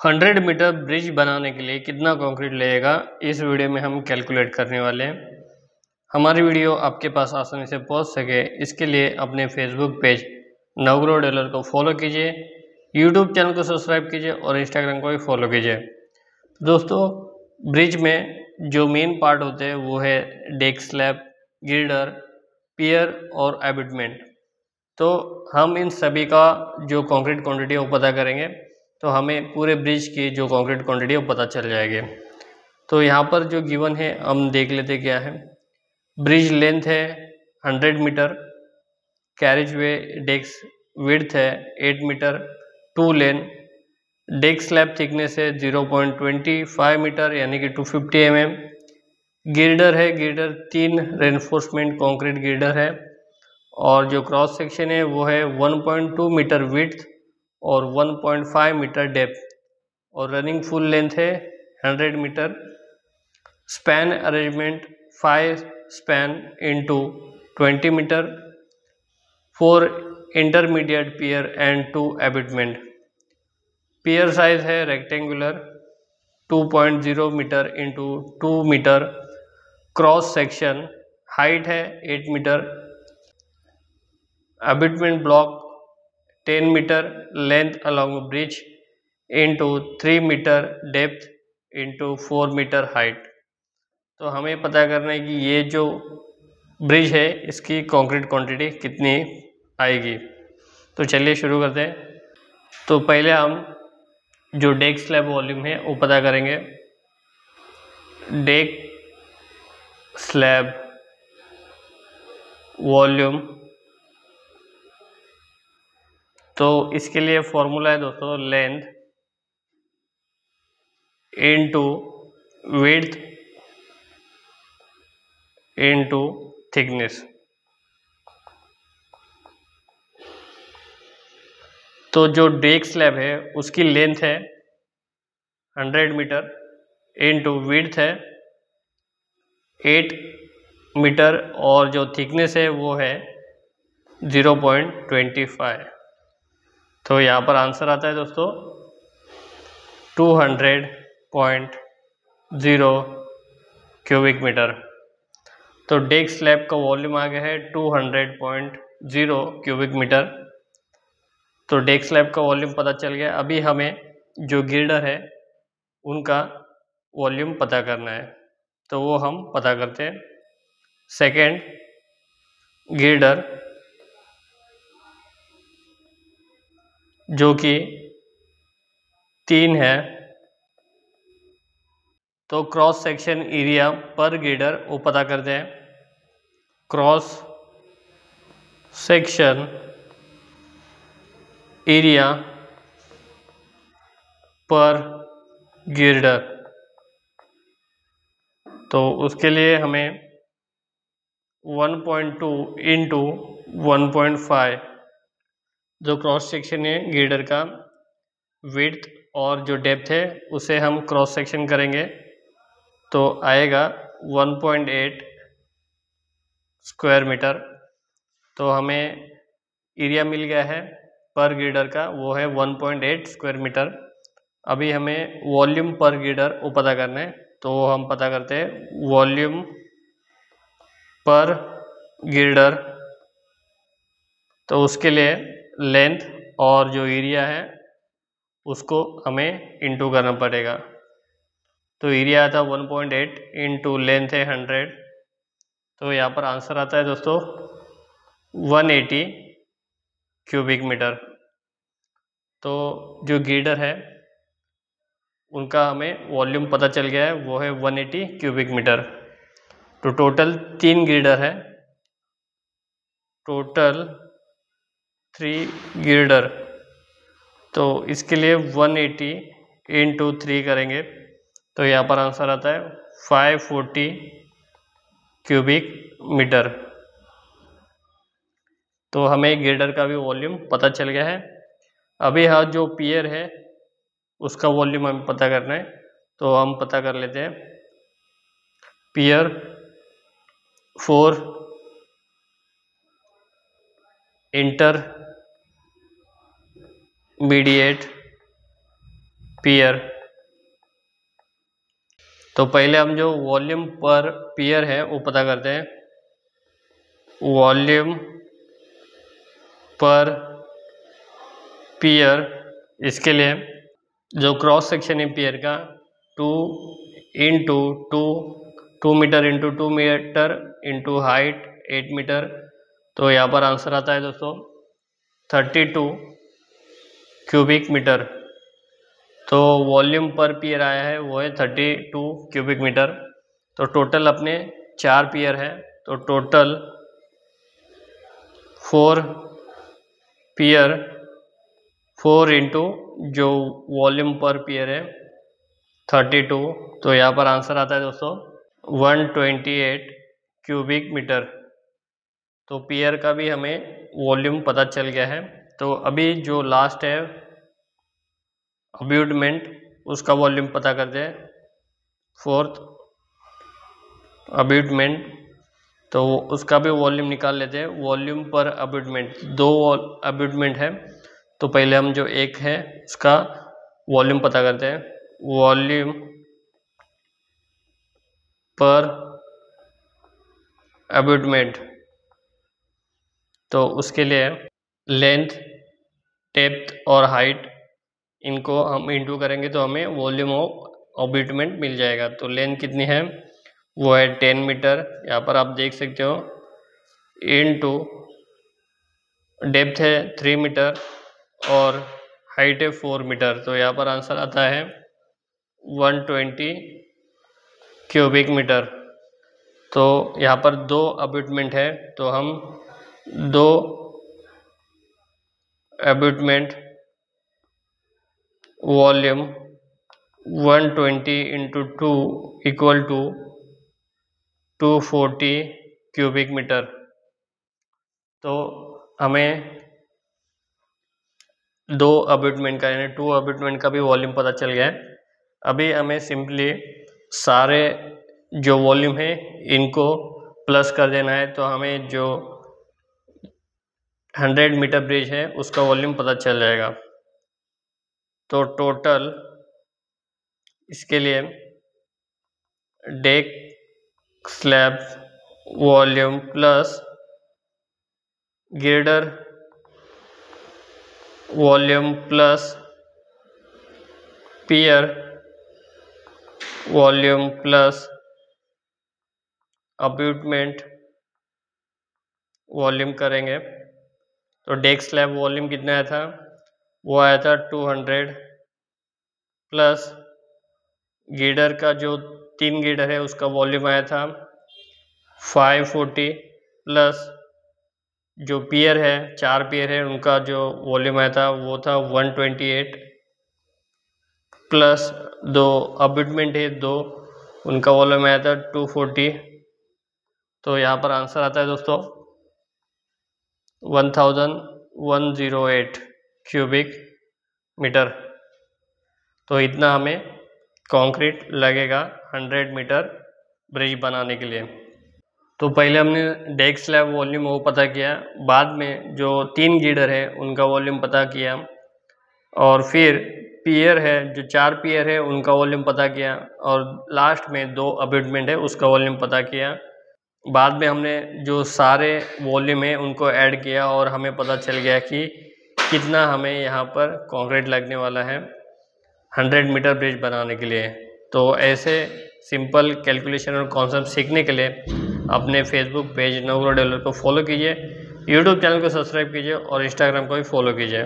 100 metre bridge बनाने के लिए कितना कंक्रीट लगेगा, इस वीडियो में हम कैलकुलेट करने वाले हैं। हमारी वीडियो आपके पास आसानी से पहुंच सके, इसके लिए अपने फेसबुक पेज नवग्रो डेलर को फॉलो कीजिए, यूट्यूब चैनल को सब्सक्राइब कीजिए और इंस्टाग्राम को भी फॉलो कीजिए। दोस्तों, ब्रिज में जो मेन पार्ट होते हैं वो है डेक स्लैब, गिर्डर, पियर और एबिटमेंट। तो हम इन सभी का जो कंक्रीट क्वांटिटी है वो पता करेंगे, तो हमें पूरे ब्रिज की जो कंक्रीट क्वांटिटी है वो पता चल जाएगी। तो यहाँ पर जो गिवन है हम देख लेते क्या है। ब्रिज लेंथ है 100 मीटर, कैरेज वे डेक्स विड्थ है 8 मीटर, 2 लेन, डेक स्लैब थिकनेस है 0.25 मीटर यानी कि 250 mm। गिर्डर है, गिर्डर 3 रेनफोर्समेंट कंक्रीट गिर्डर है और जो क्रॉस सेक्शन है वो है 1.2 मीटर विड्थ और 1.5 मीटर डेप्थ और रनिंग फुल लेंथ है 100 metre. Span arrangement 5 span into 20 metre, 4 intermediate pier and 2 abutment. Pier size है rectangular 2.0 metre into 2 metre. Cross section height है 8 metre. Abutment block 10 metre length along bridge into 3 metre depth into 4 metre height. तो हमें पता करना है कि ये जो ब्रिज है इसकी कंक्रीट क्वांटिटी कितनी आएगी। तो चलिए शुरू करते हैं। तो पहले हम जो डेक स्लैब वॉल्यूम है वो पता करेंगे। डेक स्लैब वॉल्यूम, तो इसके लिए फॉर्मूला है दोस्तों length into width into thickness. तो जो डेक स्लैब है उसकी लेंथ है 100 मीटर इनटू विड्थ है 8 मीटर और जो थिकनेस है वो है 0.25। तो यहाँ पर आंसर आता है दोस्तों 200.0 क्यूबिक मीटर। तो डेक स्लैब का वॉल्यूम आ गया है 200.0 क्यूबिक मीटर। तो डेक स्लैब का वॉल्यूम पता चल गया। अभी हमें जो गिर्डर है उनका वॉल्यूम पता करना है, तो वो हम पता करते हैं। सेकेंड, गिर्डर जो कि 3 है, तो क्रॉस सेक्शन एरिया पर गिर्डर वो पता करते हैं। क्रॉस सेक्शन एरिया पर गिर्डर, तो उसके लिए हमें 1.2 इंटू 1.5 जो क्रॉस सेक्शन है गिर्डर का विड्थ और जो डेप्थ है उसे हम क्रॉस सेक्शन करेंगे तो आएगा 1.8 स्क्वायर मीटर। तो हमें एरिया मिल गया है पर गिर्डर का, वो है 1.8 स्क्वायर मीटर। अभी हमें वॉल्यूम पर गिर्डर वो पता करना है, तो हम पता करते हैं वॉल्यूम पर गिर्डर। तो उसके लिए लेंथ और जो एरिया है उसको हमें इंटू करना पड़ेगा। तो एरिया आता 1.8 इंटू लेंथ है 100, तो यहाँ पर आंसर आता है दोस्तों 180 क्यूबिक मीटर। तो जो गिर्डर है उनका हमें वॉल्यूम पता चल गया है, वो है 180 क्यूबिक मीटर। तो टोटल 3 गिर्डर है, टोटल 3 गिर्डर। तो इसके लिए 180 इंटू 3 करेंगे तो यहाँ पर आंसर आता है 540 क्यूबिक मीटर। तो हमें गिर्डर का भी वॉल्यूम पता चल गया है। अभी हाँ जो पियर है उसका वॉल्यूम हमें पता करना है, तो हम पता कर लेते हैं। पियर 4 इंटरमीडिएट पियर। तो पहले हम जो वॉल्यूम पर पियर है वो पता करते हैं। वॉल्यूम पर पियर, इसके लिए जो क्रॉस सेक्शन है पियर का 2 into 2 metre into 2 metre into height 8 metre. तो यहाँ पर आंसर आता है दोस्तों 32 क्यूबिक मीटर। तो वॉल्यूम पर पियर आया है वो है 32 क्यूबिक मीटर। तो टोटल अपने 4 पियर है, तो टोटल 4 पियर 4 इंटू जो वॉल्यूम पर पियर है 32। तो यहाँ पर आंसर आता है दोस्तों 128 क्यूबिक मीटर। तो पियर का भी हमें वॉल्यूम पता चल गया है। तो अभी जो लास्ट है अब्यूटमेंट, उसका वॉल्यूम पता करते हैं। फोर्थ अब्यूटमेंट, तो उसका भी वॉल्यूम निकाल लेते हैं। वॉल्यूम पर अब्यूटमेंट 2 अब्यूटमेंट है, तो पहले हम जो एक है उसका वॉल्यूम पता करते हैं। वॉल्यूम पर अब्यूटमेंट, तो उसके लिए लेंथ, डेप्थ और हाइट इनको हम इंटू करेंगे तो हमें वॉल्यूम ऑफ अब्यूटमेंट मिल जाएगा। तो लेंथ कितनी है वो है 10 मीटर, यहाँ पर आप देख सकते हो, इंटू डेप्थ है 3 मीटर और हाइट है 4 मीटर। तो यहाँ पर आंसर आता है 120 क्यूबिक मीटर। तो यहाँ पर 2 अब्यूटमेंट है, तो हम 2 abutment volume 120 into 2 equal to 240 cubic metre. तो हमें 2 अब्यूटमेंट का यानी 2 अब्यूटमेंट का भी वॉल्यूम पता चल गया है। अभी हमें सिंपली सारे जो वॉल्यूम है इनको प्लस कर देना है। तो हमें जो 100 मीटर ब्रिज है उसका वॉल्यूम पता चल जाएगा। तो टोटल इसके लिए deck slab volume plus girder volume plus pier volume plus abutment volume करेंगे। तो डेक स्लैब वॉल्यूम कितना आया था, वो आया था 200 प्लस गिर्डर का जो 3 गिर्डर है उसका वॉल्यूम आया था 540 प्लस जो पियर है 4 पियर है उनका जो वॉल्यूम आया था वो था 128 प्लस 2 अब्यूटमेंट है 2, उनका वॉल्यूम आया था 240। तो यहाँ पर आंसर आता है दोस्तों 1108 क्यूबिक मीटर। तो इतना हमें कंक्रीट लगेगा 100 मीटर ब्रिज बनाने के लिए। तो पहले हमने डेक स्लैब वॉल्यूम वो पता किया, बाद में जो 3 गिर्डर है उनका वॉल्यूम पता किया, और फिर पियर है जो 4 पियर है उनका वॉल्यूम पता किया, और लास्ट में 2 अब्यूटमेंट है उसका वॉल्यूम पता किया। बाद में हमने जो सारे वॉल्यूम है उनको ऐड किया और हमें पता चल गया कि कितना हमें यहाँ पर कंक्रीट लगने वाला है 100 मीटर ब्रिज बनाने के लिए। तो ऐसे सिंपल कैलकुलेशन और कॉन्सेप्ट सीखने के लिए अपने फेसबुक पेज नवग्रह डेवलपर को फॉलो कीजिए, यूट्यूब चैनल को सब्सक्राइब कीजिए और इंस्टाग्राम को भी फॉलो कीजिए।